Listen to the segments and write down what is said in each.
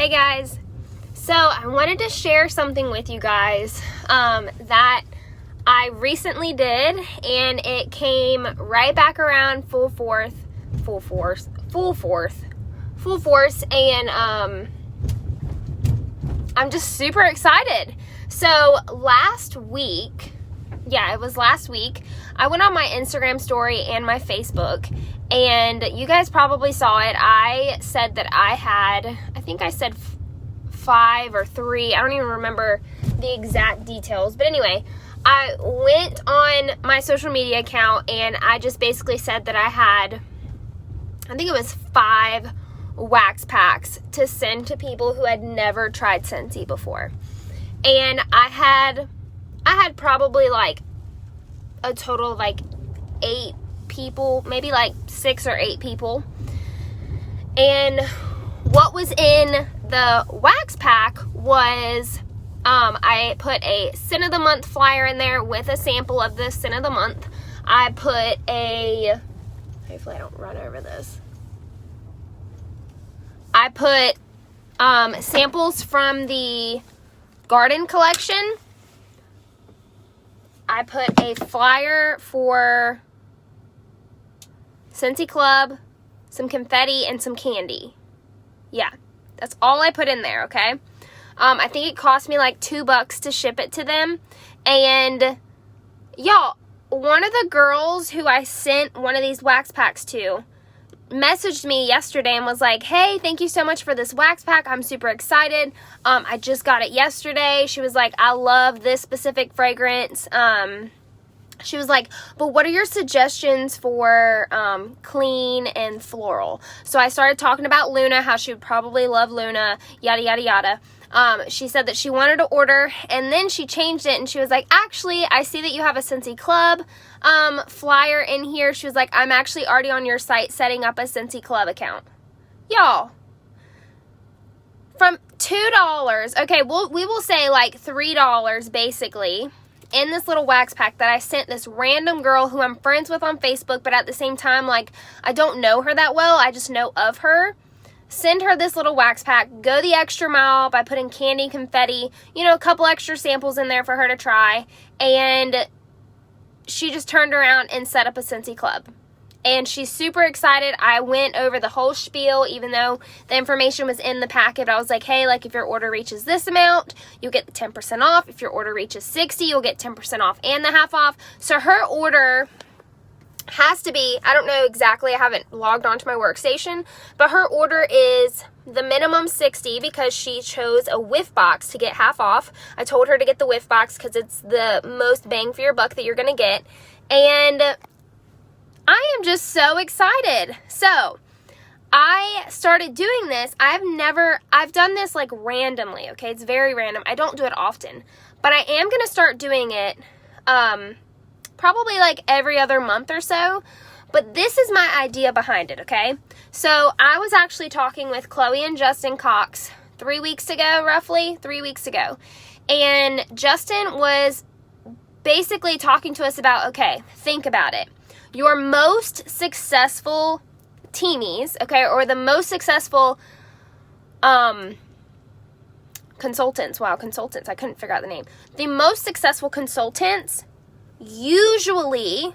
Hey guys, so I wanted to share something with you guys that I recently did, and it came right back around full force, and I'm just super excited. So last week, I went on my Instagram story and my Facebook, and you guys probably saw it. I said that I think I said 5 or 3. I don't even remember the exact details. But anyway, I went on my social media account and I just basically said that I think it was 5 wax packs to send to people who had never tried Scentsy before. And I had probably like a total of like 8 people, maybe like 6 or 8 people. And what was in the wax pack was I put a Scent of the Month flyer in there with a sample of the Scent of the Month. I put hopefully I don't run over this. I put samples from the Garden collection. I put a flyer for Scentsy Club, some confetti, and some candy. Yeah, that's all I put in there, okay? I think it cost me like $2 to ship it to them. And y'all, one of the girls who I sent one of these wax packs to messaged me yesterday and was like, hey, thank you so much for this wax pack. I'm super excited. I just got it yesterday. She was like, I love this specific fragrance. She was like, but what are your suggestions for clean and floral? So I started talking about Luna, how she would probably love Luna, yada, yada, yada. She said that she wanted to order, and then she changed it, and she was like, actually, I see that you have a Scentsy Club flyer in here. She was like, I'm actually already on your site setting up a Scentsy Club account. Y'all, from $2, okay, we will say like $3 basically, in this little wax pack that I sent this random girl who I'm friends with on Facebook, but at the same time, like, I don't know her that well. I just know of her. Send her this little wax pack. Go the extra mile by putting candy, confetti, a couple extra samples in there for her to try. And she just turned around and set up a Scentsy Club. And she's super excited. I went over the whole spiel, even though the information was in the packet. I was like, hey, like, if your order reaches this amount, you'll get 10% off. If your order reaches 60, you'll get 10% off and the half off. So her order has to be, I don't know exactly, I haven't logged onto my workstation, but her order is the minimum 60 because she chose a whiff box to get half off. I told her to get the whiff box because it's the most bang for your buck that you're going to get. And I am just so excited. So I started doing this. I've done this like randomly, okay? It's very random. I don't do it often, but I am going to start doing it probably like every other month or so. But this is my idea behind it, okay? So I was actually talking with Chloe and Justin Cox 3 weeks ago, roughly 3 weeks ago. And Justin was basically talking to us about, okay, think about it. Your most successful teamies, okay, or the most successful consultants. Wow, consultants. I couldn't figure out the name. The most successful consultants usually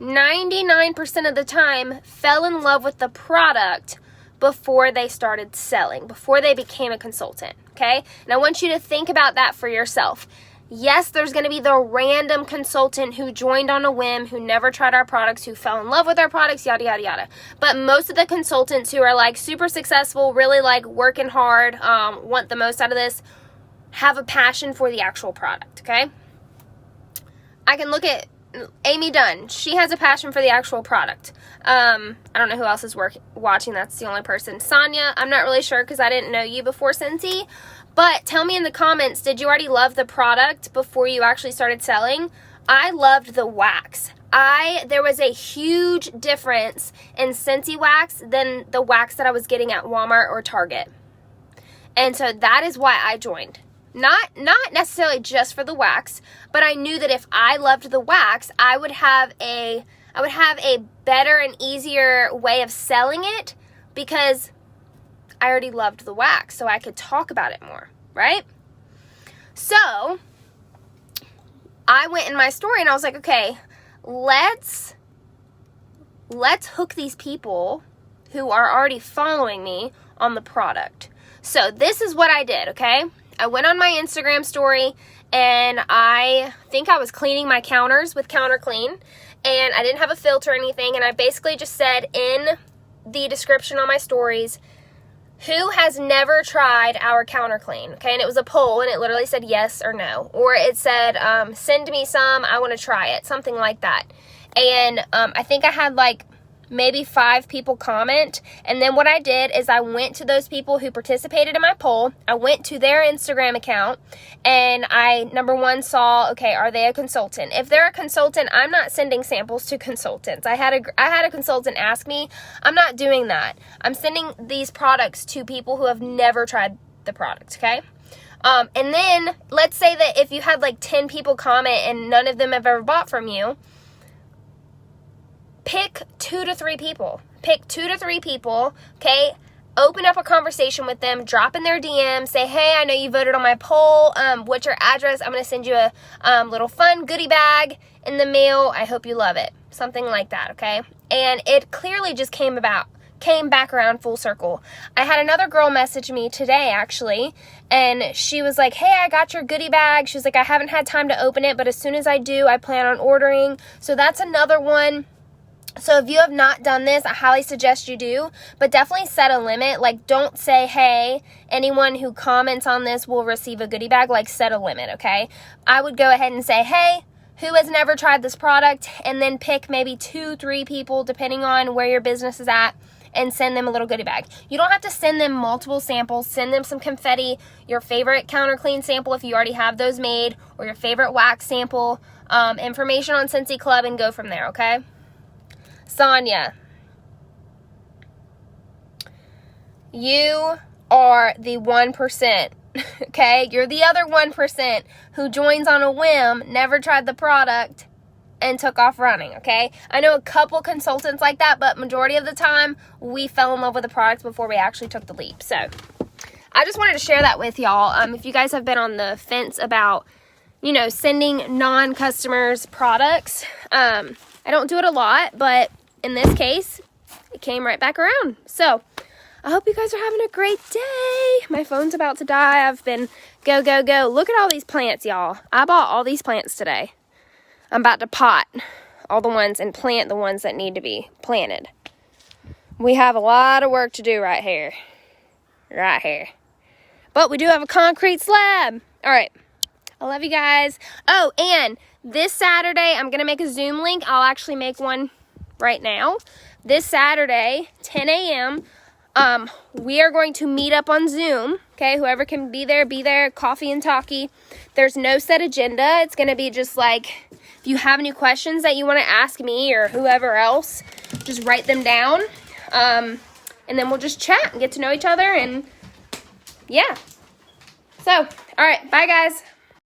99% of the time fell in love with the product before they started selling, before they became a consultant, okay? And I want you to think about that for yourself. Yes, there's going to be the random consultant who joined on a whim, who never tried our products, who fell in love with our products, yada, yada, yada. But most of the consultants who are like super successful, really like working hard, want the most out of this, have a passion for the actual product, okay? I can look at Amy Dunn. She has a passion for the actual product. I don't know who else is watching. That's the only person. Sonia, I'm not really sure because I didn't know you before Scentsy. But tell me in the comments, did you already love the product before you actually started selling? I loved the wax. There was a huge difference in Scentsy wax than the wax that I was getting at Walmart or Target. And so that is why I joined. Not necessarily just for the wax, but I knew that if I loved the wax, I would have a better and easier way of selling it because I already loved the wax, so I could talk about it more, right? So I went in my story and I was like, okay, let's hook these people who are already following me on the product. So this is what I did, okay? I went on my Instagram story and I think I was cleaning my counters with Counter Clean, and I didn't have a filter or anything, and I basically just said in the description on my stories, who has never tried our Counter Clean? Okay, and it was a poll, and it literally said yes or no. Or it said, send me some, I want to try it, something like that. And I think I had like maybe 5 people comment. And then what I did is I went to those people who participated in my poll. I went to their Instagram account, and I, number one, saw, okay, are they a consultant? If they're a consultant, I'm not sending samples to consultants. I had a consultant ask me. I'm not doing that. I'm sending these products to people who have never tried the product, okay? And then let's say that if you had like 10 people comment and none of them have ever bought from you, pick 2 to 3 people. Pick 2 to 3 people, okay? Open up a conversation with them, drop in their DM, say, hey, I know you voted on my poll. What's your address? I'm going to send you a little fun goodie bag in the mail. I hope you love it. Something like that, okay? And it clearly just came back around full circle. I had another girl message me today, actually, and she was like, hey, I got your goodie bag. She was like, I haven't had time to open it, but as soon as I do, I plan on ordering. So that's another one. So if you have not done this, I highly suggest you do, but definitely set a limit. Like, don't say, hey, anyone who comments on this will receive a goodie bag. Like, set a limit, okay? I would go ahead and say, hey, who has never tried this product? And then pick maybe 2, 3 people, depending on where your business is at, and send them a little goodie bag. You don't have to send them multiple samples. Send them some confetti, your favorite Counter Clean sample if you already have those made, or your favorite wax sample, information on Scentsy Club, and go from there, okay? Sonia, you are the 1%, okay? You're the other 1% who joins on a whim, never tried the product, and took off running, okay? I know a couple consultants like that, but majority of the time, we fell in love with the product before we actually took the leap. So, I just wanted to share that with y'all. If you guys have been on the fence about, you know, sending non-customers products, I don't do it a lot, but in this case, it came right back around. So, I hope you guys are having a great day. My phone's about to die. I've been go, go, go. Look at all these plants, y'all. I bought all these plants today. I'm about to pot all the ones and plant the ones that need to be planted. We have a lot of work to do right here. Right here. But we do have a concrete slab. All right. I love you guys. Oh, and this Saturday, I'm going to make a Zoom link. I'll actually make one right now. This Saturday, 10 a.m., we are going to meet up on Zoom. Okay, whoever can be there, coffee and talkie. There's no set agenda. It's going to be just like, if you have any questions that you want to ask me or whoever else, just write them down. And then we'll just chat and get to know each other. And yeah. So, all right. Bye, guys.